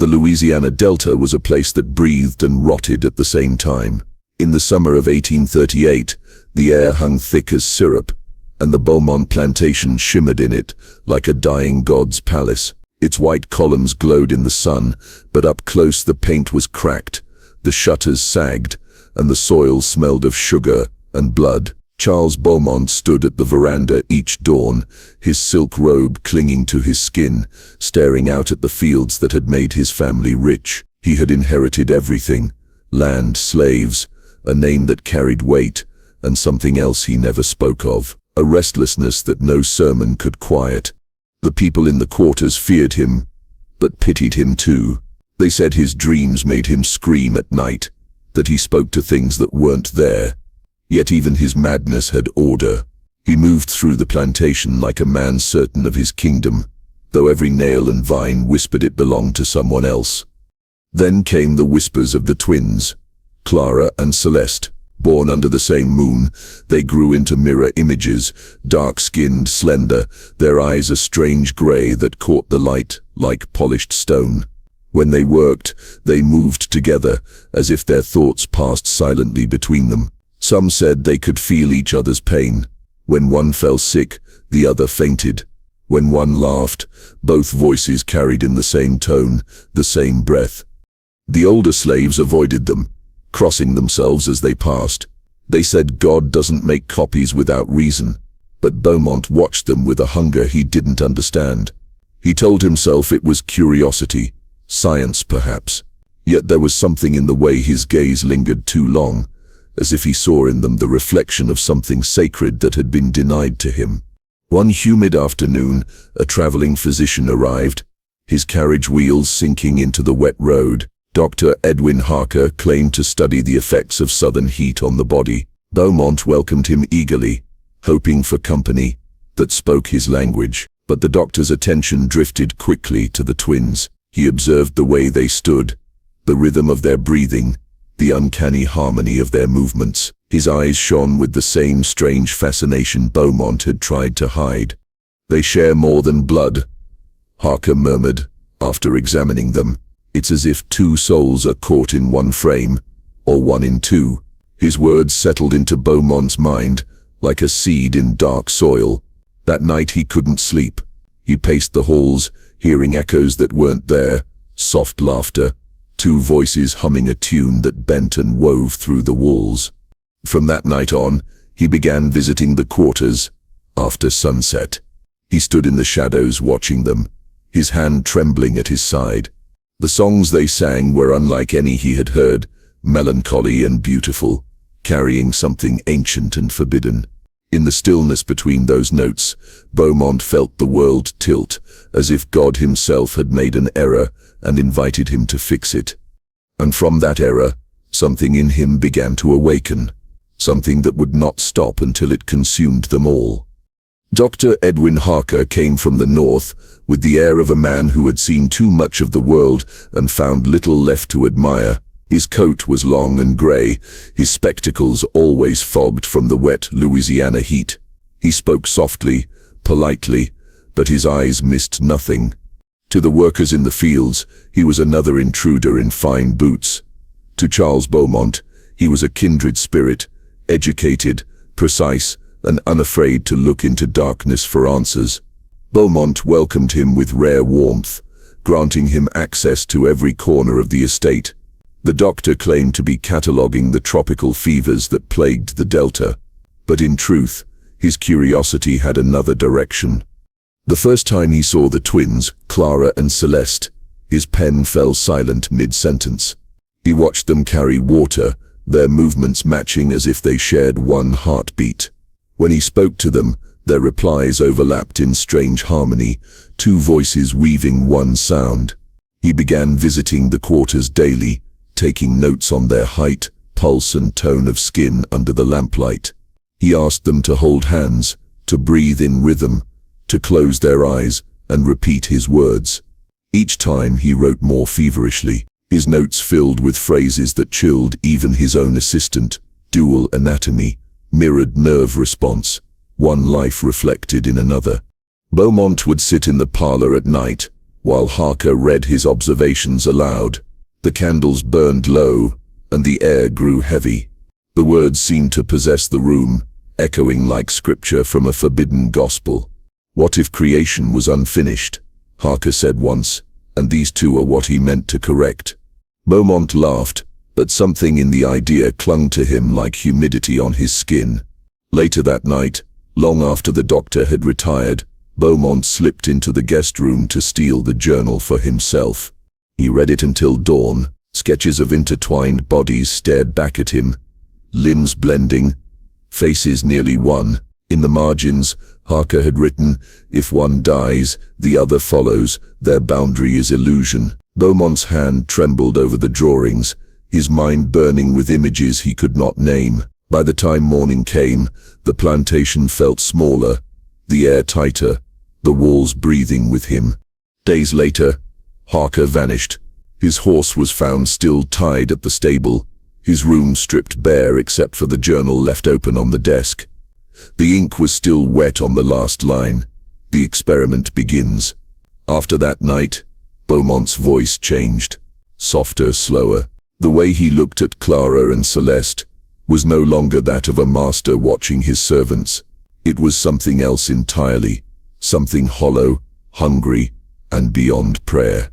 The Louisiana Delta was a place that breathed and rotted at the same time. In the summer of 1838, the air hung thick as syrup, and the Beaumont Plantation shimmered in it like a dying god's palace. Its white columns glowed in the sun, but up close the paint was cracked, the shutters sagged, and the soil smelled of sugar and blood. Charles Beaumont stood at the veranda each dawn, his silk robe clinging to his skin, staring out at the fields that had made his family rich. He had inherited everything: land, slaves, a name that carried weight, and something else he never spoke of, a restlessness that no sermon could quiet. The people in the quarters feared him, but pitied him too. They said his dreams made him scream at night, that he spoke to things that weren't there. Yet even his madness had order. He moved through the plantation like a man certain of his kingdom, though every nail and vine whispered it belonged to someone else. Then came the whispers of the twins, Clara and Celeste. Born under the same moon, they grew into mirror images, dark-skinned, slender, their eyes a strange gray that caught the light like polished stone. When they worked, they moved together, as if their thoughts passed silently between them. Some said they could feel each other's pain. When one fell sick, the other fainted. When one laughed, both voices carried in the same tone, the same breath. The older slaves avoided them, crossing themselves as they passed. They said God doesn't make copies without reason, but Beaumont watched them with a hunger he didn't understand. He told himself it was curiosity, science perhaps, yet there was something in the way his gaze lingered too long, as if he saw in them the reflection of something sacred that had been denied to him. One humid afternoon, a traveling physician arrived, his carriage wheels sinking into the wet road. Dr. Edwin Harker claimed to study the effects of southern heat on the body. Beaumont welcomed him eagerly, hoping for company that spoke his language. But the doctor's attention drifted quickly to the twins. He observed the way they stood, the rhythm of their breathing, the uncanny harmony of their movements. His eyes shone with the same strange fascination Beaumont had tried to hide. "They share more than blood," Harker murmured, after examining them. "It's as if two souls are caught in one frame, or one in two." His words settled into Beaumont's mind, like a seed in dark soil. That night he couldn't sleep. He paced the halls, hearing echoes that weren't there, soft laughter, two voices humming a tune that bent and wove through the walls. From that night on, he began visiting the quarters after sunset. He stood in the shadows watching them, his hand trembling at his side. The songs they sang were unlike any he had heard, melancholy and beautiful, carrying something ancient and forbidden. In the stillness between those notes, Beaumont felt the world tilt, as if God himself had made an error and invited him to fix it. And from that error, something in him began to awaken, something that would not stop until it consumed them all. Dr. Edwin Harker came from the north, with the air of a man who had seen too much of the world and found little left to admire. His coat was long and gray, his spectacles always fogged from the wet Louisiana heat. He spoke softly, politely, but his eyes missed nothing. To the workers in the fields, he was another intruder in fine boots. To Charles Beaumont, he was a kindred spirit, educated, precise, and unafraid to look into darkness for answers. Beaumont welcomed him with rare warmth, granting him access to every corner of the estate. The doctor claimed to be cataloguing the tropical fevers that plagued the Delta, but in truth, his curiosity had another direction. The first time he saw the twins, Clara and Celeste, his pen fell silent mid-sentence. He watched them carry water, their movements matching as if they shared one heartbeat. When he spoke to them, their replies overlapped in strange harmony, two voices weaving one sound. He began visiting the quarters daily, taking notes on their height, pulse and tone of skin under the lamplight. He asked them to hold hands, to breathe in rhythm, to close their eyes and repeat his words. Each time he wrote more feverishly, his notes filled with phrases that chilled even his own assistant: dual anatomy, mirrored nerve response, one life reflected in another. Beaumont would sit in the parlor at night, while Harker read his observations aloud. The candles burned low, and the air grew heavy. The words seemed to possess the room, echoing like scripture from a forbidden gospel. "What if creation was unfinished?" Harker said once, and these two are what he meant to correct. Beaumont laughed, but something in the idea clung to him like humidity on his skin. Later that night, long after the doctor had retired, Beaumont slipped into the guest room to steal the journal for himself. He read it until dawn. Sketches of intertwined bodies stared back at him, limbs blending, faces nearly one. In the margins, Harker had written, "If one dies, the other follows. Their boundary is illusion." Beaumont's hand trembled over the drawings, his mind burning with images he could not name. By the time morning came, the plantation felt smaller, the air tighter, the walls breathing with him. Days later, Harker vanished. His horse was found still tied at the stable, his room stripped bare except for the journal left open on the desk. The ink was still wet on the last line. "The experiment begins." After that night, Beaumont's voice changed. Softer, slower. The way he looked at Clara and Celeste was no longer that of a master watching his servants. It was something else entirely, something hollow, hungry, and beyond prayer.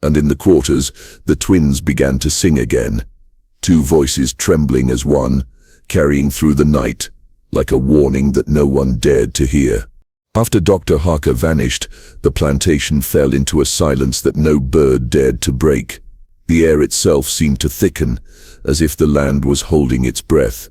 And in the quarters, the twins began to sing again, two voices trembling as one, carrying through the night, like a warning that no one dared to hear. After Dr. Harker vanished, the plantation fell into a silence that no bird dared to break. The air itself seemed to thicken, as if the land was holding its breath.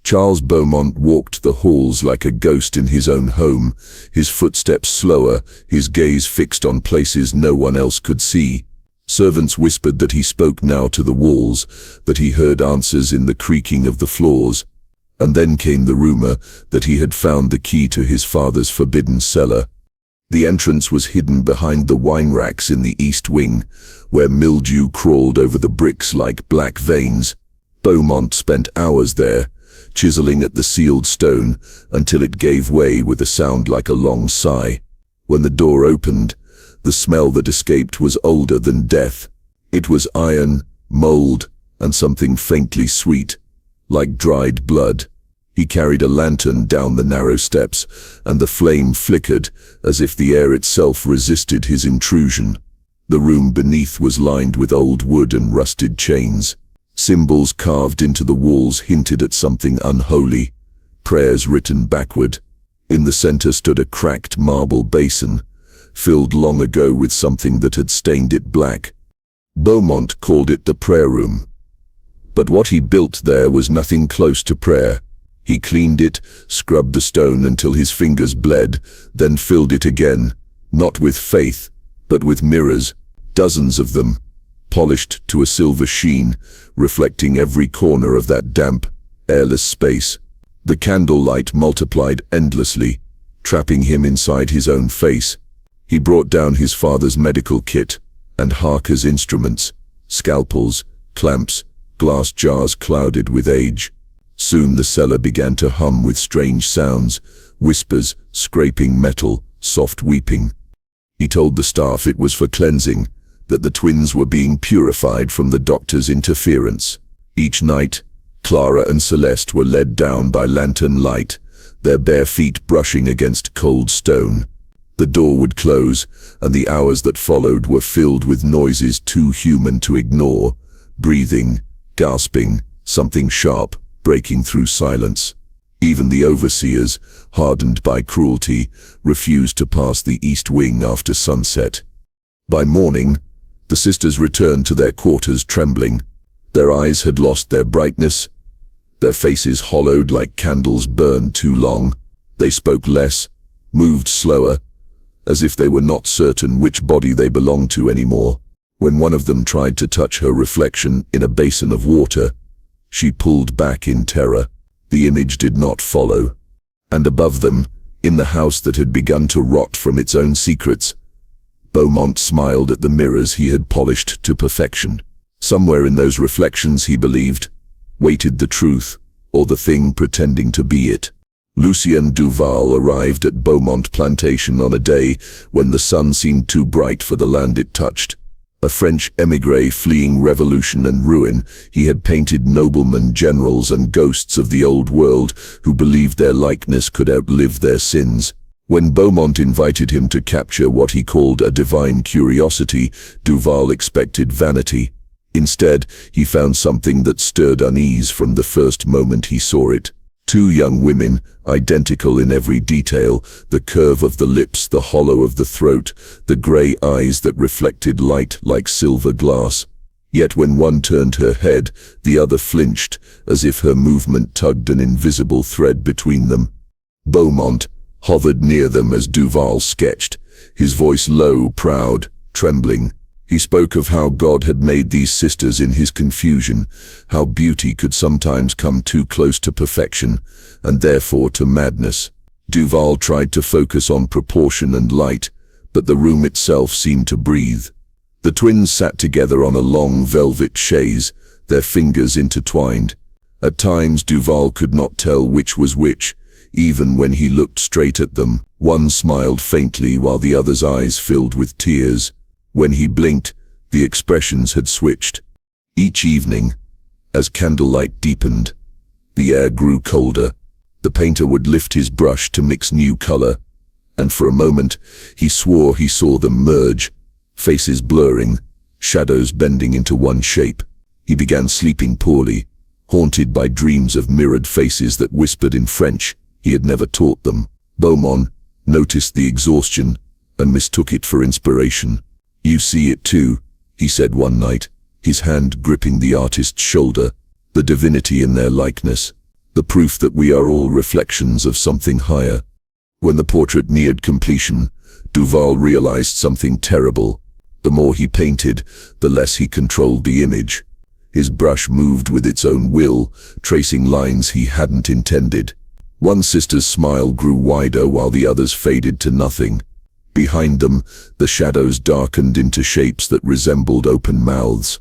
Charles Beaumont walked the halls like a ghost in his own home, his footsteps slower, his gaze fixed on places no one else could see. Servants whispered that he spoke now to the walls, that he heard answers in the creaking of the floors. And then came the rumor that he had found the key to his father's forbidden cellar. The entrance was hidden behind the wine racks in the east wing, where mildew crawled over the bricks like black veins. Beaumont spent hours there, chiseling at the sealed stone until it gave way with a sound like a long sigh. When the door opened, the smell that escaped was older than death. It was iron, mold, and something faintly sweet, like dried blood. He carried a lantern down the narrow steps, and the flame flickered as if the air itself resisted his intrusion. The room beneath was lined with old wood and rusted chains. Symbols carved into the walls hinted at something unholy, prayers written backward. In the center stood a cracked marble basin, filled long ago with something that had stained it black. Beaumont called it the prayer room. But what he built there was nothing close to prayer. He cleaned it, scrubbed the stone until his fingers bled, then filled it again, not with faith, but with mirrors, dozens of them, polished to a silver sheen, reflecting every corner of that damp, airless space. The candlelight multiplied endlessly, trapping him inside his own face. He brought down his father's medical kit, and Harker's instruments, scalpels, clamps, glass jars clouded with age. Soon the cellar began to hum with strange sounds, whispers, scraping metal, soft weeping. He told the staff it was for cleansing, that the twins were being purified from the doctor's interference. Each night, Clara and Celeste were led down by lantern light, their bare feet brushing against cold stone. The door would close, and the hours that followed were filled with noises too human to ignore, breathing, gasping, something sharp, breaking through silence. Even the overseers, hardened by cruelty, refused to pass the east wing after sunset. By morning, the sisters returned to their quarters trembling. Their eyes had lost their brightness, their faces hollowed like candles burned too long. They spoke less, moved slower, as if they were not certain which body they belonged to anymore. When one of them tried to touch her reflection in a basin of water, she pulled back in terror. The image did not follow. And above them, in the house that had begun to rot from its own secrets, Beaumont smiled at the mirrors he had polished to perfection. Somewhere in those reflections, he believed, waited the truth, or the thing pretending to be it. Lucien Duval arrived at Beaumont Plantation on a day when the sun seemed too bright for the land it touched. A French émigré fleeing revolution and ruin, he had painted noblemen, generals, and ghosts of the old world who believed their likeness could outlive their sins. When Beaumont invited him to capture what he called a divine curiosity, Duval expected vanity. Instead, he found something that stirred unease from the first moment he saw it. Two young women, identical in every detail, the curve of the lips, the hollow of the throat, the grey eyes that reflected light like silver glass. Yet when one turned her head, the other flinched, as if her movement tugged an invisible thread between them. Beaumont hovered near them as Duval sketched, his voice low, proud, trembling. He spoke of how God had made these sisters in his confusion, how beauty could sometimes come too close to perfection, and therefore to madness. Duval tried to focus on proportion and light, but the room itself seemed to breathe. The twins sat together on a long velvet chaise, their fingers intertwined. At times Duval could not tell which was which, even when he looked straight at them. One smiled faintly while the other's eyes filled with tears. When he blinked, the expressions had switched. Each evening, as candlelight deepened, the air grew colder. The painter would lift his brush to mix new color, and for a moment he swore he saw them merge, faces blurring, shadows bending into one shape. He began sleeping poorly, haunted by dreams of mirrored faces that whispered in French he had never taught them. Beaumont noticed the exhaustion and mistook it for inspiration. "You see it too," he said one night, his hand gripping the artist's shoulder. "The divinity in their likeness, the proof that we are all reflections of something higher." When the portrait neared completion, Duval realized something terrible. The more he painted, the less he controlled the image. His brush moved with its own will, tracing lines he hadn't intended. One sister's smile grew wider while the others faded to nothing. Behind them, the shadows darkened into shapes that resembled open mouths.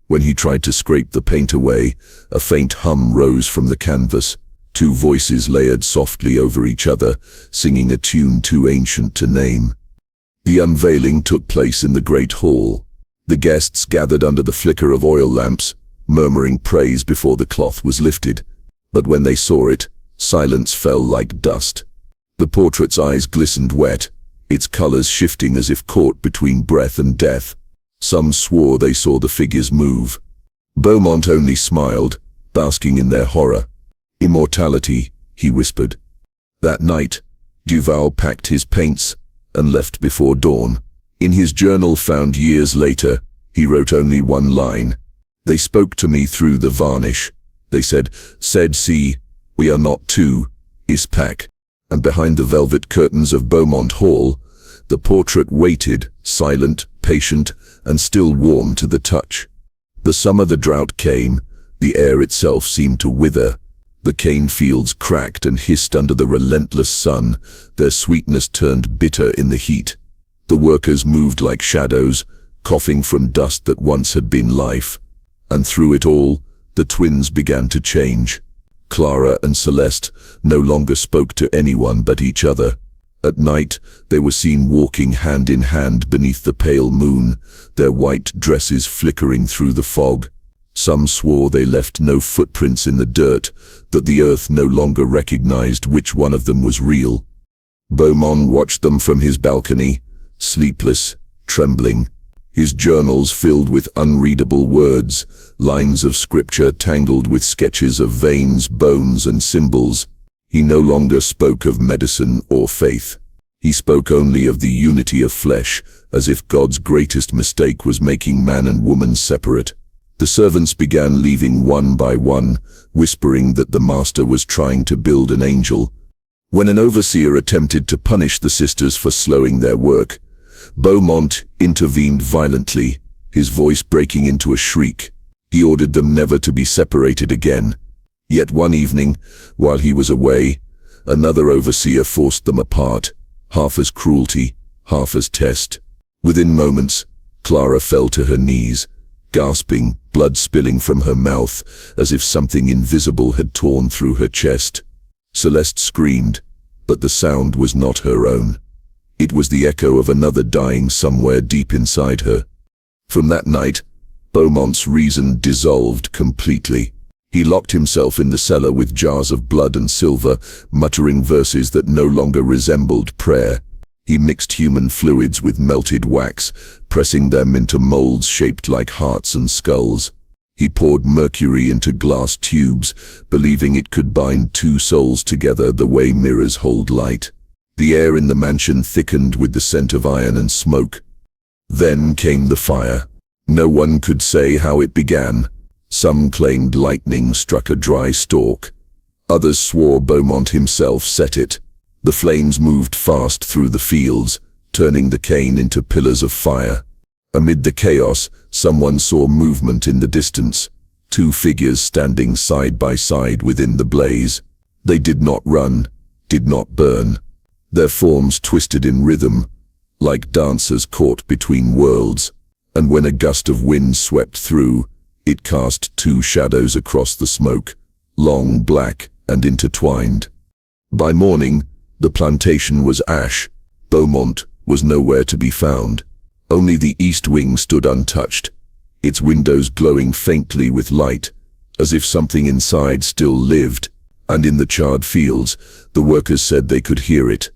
When he tried to scrape the paint away, a faint hum rose from the canvas. Two voices layered softly over each other, singing a tune too ancient to name. The unveiling took place in the great hall. The guests gathered under the flicker of oil lamps, murmuring praise before the cloth was lifted. But when they saw it, silence fell like dust. The portrait's eyes glistened wet, its colors shifting as if caught between breath and death. Some swore they saw the figures move. Beaumont only smiled, basking in their horror. "Immortality," he whispered. That night, Duval packed his paints and left before dawn. In his journal found years later, he wrote only one line. "They spoke to me through the varnish. They said, see, we are not two, is pack." And behind the velvet curtains of Beaumont Hall, the portrait waited, silent, patient, and still warm to the touch. The summer the drought came, the air itself seemed to wither. The cane fields cracked and hissed under the relentless sun, their sweetness turned bitter in the heat. The workers moved like shadows, coughing from dust that once had been life. And through it all, the twins began to change. Clara and Celeste no longer spoke to anyone but each other. At night, they were seen walking hand in hand beneath the pale moon, their white dresses flickering through the fog. Some swore they left no footprints in the dirt, that the earth no longer recognized which one of them was real. Beaumont watched them from his balcony, sleepless, trembling. His journals filled with unreadable words, lines of scripture tangled with sketches of veins, bones, and symbols. He no longer spoke of medicine or faith. He spoke only of the unity of flesh, as if God's greatest mistake was making man and woman separate. The servants began leaving one by one, whispering that the master was trying to build an angel. When an overseer attempted to punish the sisters for slowing their work, Beaumont intervened violently, his voice breaking into a shriek. He ordered them never to be separated again. Yet one evening, while he was away, another overseer forced them apart, half as cruelty, half as test. Within moments, Clara fell to her knees, gasping, blood spilling from her mouth, as if something invisible had torn through her chest. Celeste screamed, but the sound was not her own. It was the echo of another dying somewhere deep inside her. From that night, Beaumont's reason dissolved completely. He locked himself in the cellar with jars of blood and silver, muttering verses that no longer resembled prayer. He mixed human fluids with melted wax, pressing them into molds shaped like hearts and skulls. He poured mercury into glass tubes, believing it could bind two souls together the way mirrors hold light. The air in the mansion thickened with the scent of iron and smoke. Then came the fire. No one could say how it began. Some claimed lightning struck a dry stalk. Others swore Beaumont himself set it. The flames moved fast through the fields, turning the cane into pillars of fire. Amid the chaos, someone saw movement in the distance, two figures standing side by side within the blaze. They did not run, did not burn. Their forms twisted in rhythm, like dancers caught between worlds, and when a gust of wind swept through, it cast two shadows across the smoke, long, black, and intertwined. By morning, the plantation was ash. Beaumont was nowhere to be found. Only the east wing stood untouched, its windows glowing faintly with light, as if something inside still lived, and in the charred fields, the workers said they could hear it,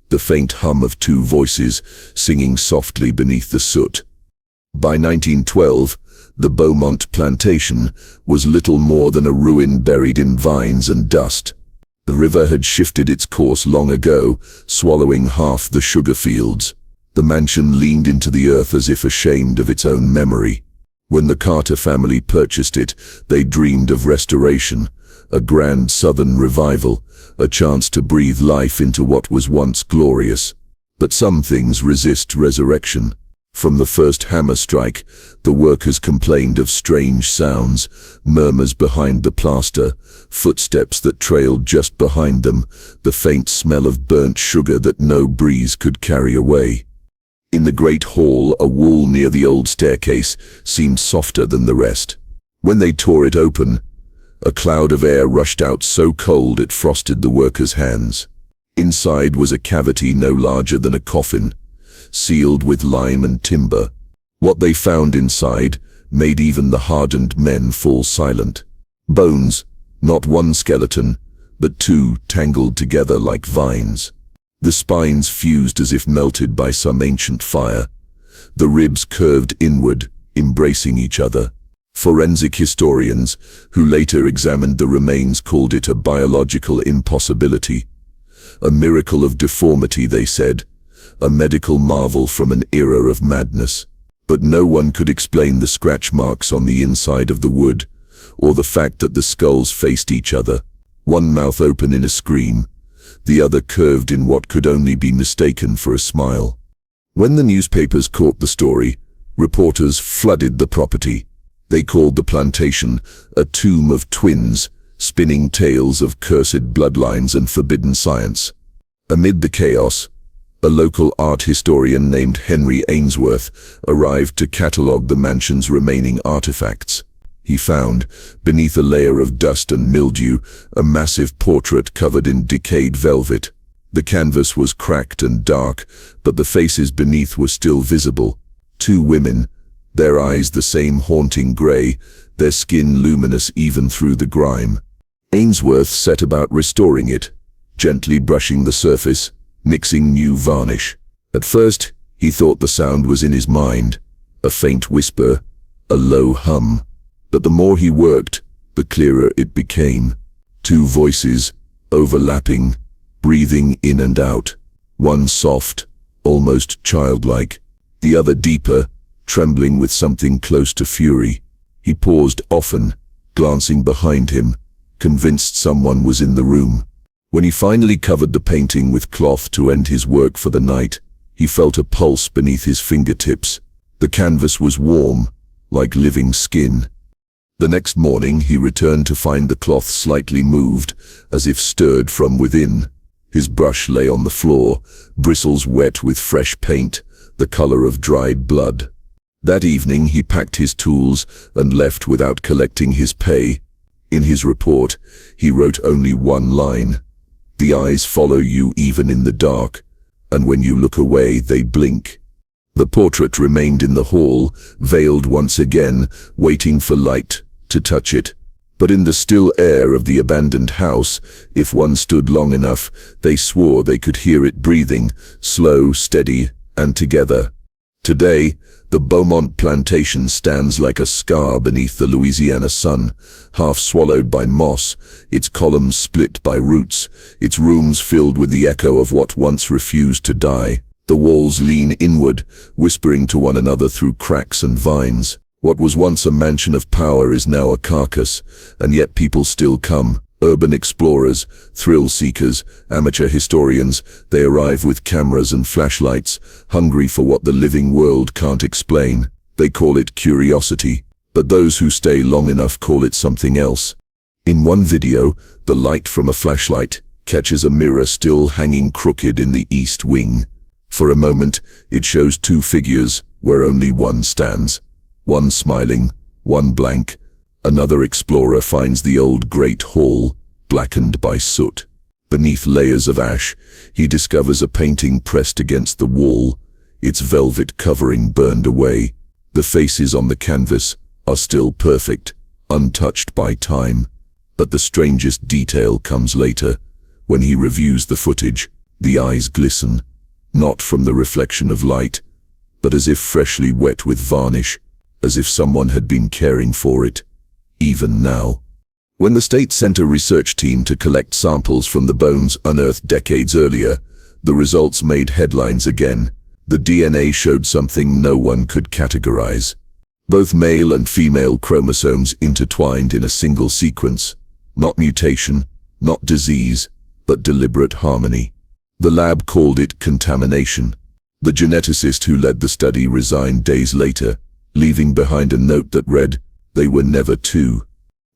the faint hum of two voices singing softly beneath the soot. By 1912, the Beaumont Plantation was little more than a ruin buried in vines and dust. The river had shifted its course long ago, swallowing half the sugar fields. The mansion leaned into the earth as if ashamed of its own memory. When the Carter family purchased it, they dreamed of restoration, a grand southern revival, a chance to breathe life into what was once glorious. But some things resist resurrection. From the first hammer strike, the workers complained of strange sounds, murmurs behind the plaster, footsteps that trailed just behind them, the faint smell of burnt sugar that no breeze could carry away. In the great hall, a wall near the old staircase seemed softer than the rest. When they tore it open, a cloud of air rushed out so cold it frosted the workers' hands. Inside was a cavity no larger than a coffin, sealed with lime and timber. What they found inside made even the hardened men fall silent. Bones, not one skeleton, but two tangled together like vines. The spines fused as if melted by some ancient fire. The ribs curved inward, embracing each other. Forensic historians, who later examined the remains, called it a biological impossibility. A miracle of deformity, they said, a medical marvel from an era of madness. But no one could explain the scratch marks on the inside of the wood, or the fact that the skulls faced each other, one mouth open in a scream, the other curved in what could only be mistaken for a smile. When the newspapers caught the story, reporters flooded the property. They called the plantation a tomb of twins, spinning tales of cursed bloodlines and forbidden science. Amid the chaos, a local art historian named Henry Ainsworth arrived to catalogue the mansion's remaining artifacts. He found, beneath a layer of dust and mildew, a massive portrait covered in decayed velvet. The canvas was cracked and dark, but the faces beneath were still visible. Two women, their eyes the same haunting grey, their skin luminous even through the grime. Ainsworth set about restoring it, gently brushing the surface, mixing new varnish. At first, he thought the sound was in his mind, a faint whisper, a low hum. But the more he worked, the clearer it became. Two voices, overlapping, breathing in and out. One soft, almost childlike, the other deeper, trembling with something close to fury. He paused often, glancing behind him, convinced someone was in the room. When he finally covered the painting with cloth to end his work for the night, he felt a pulse beneath his fingertips. The canvas was warm, like living skin. The next morning he returned to find the cloth slightly moved, as if stirred from within. His brush lay on the floor, bristles wet with fresh paint, the color of dried blood. That evening he packed his tools and left without collecting his pay. In his report, he wrote only one line: The eyes follow you even in the dark, and when you look away, they blink. The portrait remained in the hall, veiled once again, waiting for light to touch it. But in the still air of the abandoned house, if one stood long enough, they swore they could hear it breathing, slow, steady, and together. Today, the Beaumont Plantation stands like a scar beneath the Louisiana sun, half swallowed by moss, its columns split by roots, its rooms filled with the echo of what once refused to die. The walls lean inward, whispering to one another through cracks and vines. What was once a mansion of power is now a carcass, and yet people still come. Urban explorers, thrill seekers, amateur historians, they arrive with cameras and flashlights, hungry for what the living world can't explain. They call it curiosity, but those who stay long enough call it something else. In one video, the light from a flashlight catches a mirror still hanging crooked in the east wing. For a moment, it shows two figures where only one stands. One smiling, one blank. Another explorer finds the old great hall, blackened by soot. Beneath layers of ash, he discovers a painting pressed against the wall, its velvet covering burned away. The faces on the canvas are still perfect, untouched by time. But the strangest detail comes later. When he reviews the footage, the eyes glisten, not from the reflection of light, but as if freshly wet with varnish, as if someone had been caring for it. Even now. When the state sent a research team to collect samples from the bones unearthed decades earlier, the results made headlines again. The DNA showed something no one could categorize. Both male and female chromosomes intertwined in a single sequence. Not mutation, not disease, but deliberate harmony. The lab called it contamination. The geneticist who led the study resigned days later, leaving behind a note that read, "They were never two."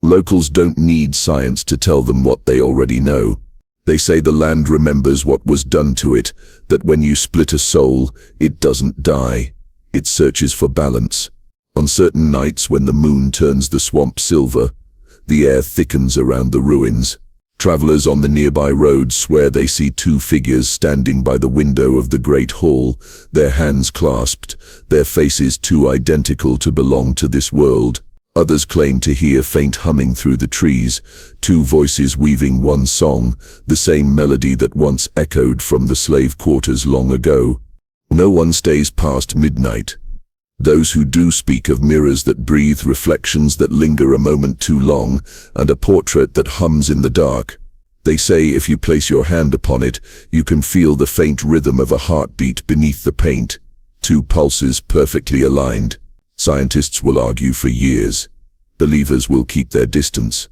Locals don't need science to tell them what they already know. They say the land remembers what was done to it, that when you split a soul, it doesn't die. It searches for balance. On certain nights when the moon turns the swamp silver, the air thickens around the ruins. Travelers on the nearby road swear they see two figures standing by the window of the great hall, their hands clasped, their faces too identical to belong to this world. Others claim to hear faint humming through the trees, two voices weaving one song, the same melody that once echoed from the slave quarters long ago. No one stays past midnight. Those who do speak of mirrors that breathe, reflections that linger a moment too long, and a portrait that hums in the dark. They say if you place your hand upon it, you can feel the faint rhythm of a heartbeat beneath the paint, two pulses perfectly aligned. Scientists will argue for years. Believers will keep their distance.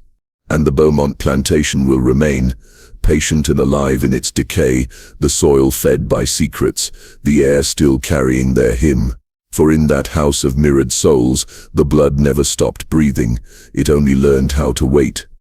And the Beaumont Plantation will remain, patient and alive in its decay, the soil fed by secrets, the air still carrying their hymn. For in that house of mirrored souls, the blood never stopped breathing, it only learned how to wait.